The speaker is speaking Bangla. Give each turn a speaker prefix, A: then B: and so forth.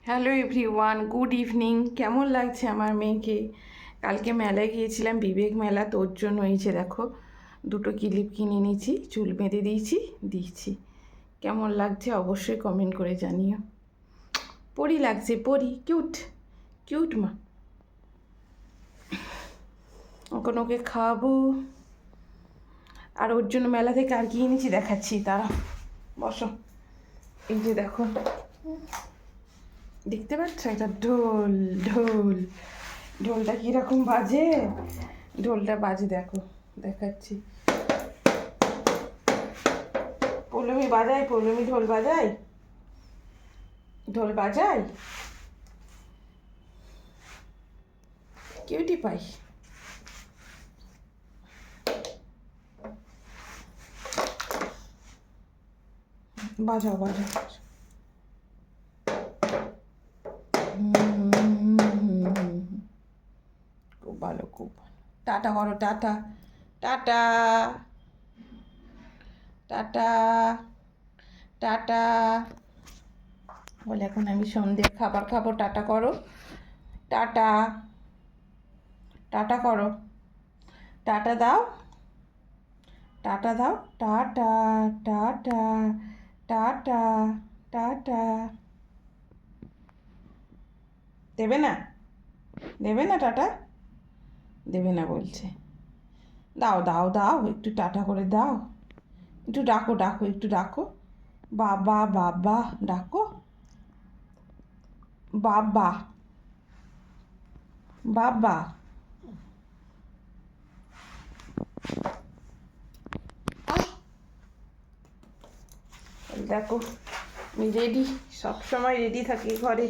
A: Hello everyone, good evening. কেমন লাগছে আমার মেয়েকে? কালকে মেলায় গিয়েছিলাম, বিবেক মেলা। তোর জন্য এই যে দেখো, দুটো ক্লিপ কিনে নিয়েছি, চুল বেঁধে দিয়েছি। কেমন লাগছে অবশ্যই কমেন্ট করে জানিও। পরি লাগছে, পরি, কিউট কিউট মা। এখন ওকে খাওয়াবো। আর ওর জন্য মেলা থেকে আর কি এনেছি দেখাচ্ছি, তারা বসো। এই যে দেখো, দেখতে পাচ্ছ, এটা ঢোল। ঢোল ঢোলটা কীরকম বাজে, ঢোলটা বাজে দেখো, দেখাচ্ছি। পৌলমি বাজায়, পৌলমি ঢোল বাজায়, ঢোল বাজায়। Cutie pie. বাজাও বাজাও। খুব ভালো, খুব ভালো। টাটা করো, টাটা টাটা টাটা টাটা বলে এখন আমি সন্ধ্যের খাবার খাবো। টাটা করো, টাটা টাটা করো, টাটা দাও, টাটা দাও, টাটা টাটা টাটা টাটা। দেবে না, দেবে না টাটা, দেবে না বলছে। দাও দাও দাও, একটু টাটা করে দাও, একটু ডাকো ডাকো, একটু ডাকো, বাবা বাবা ডাকো, বাবা বাবা। দেখো আমি রেডি, সবসময় রেডি থাকি ঘরে।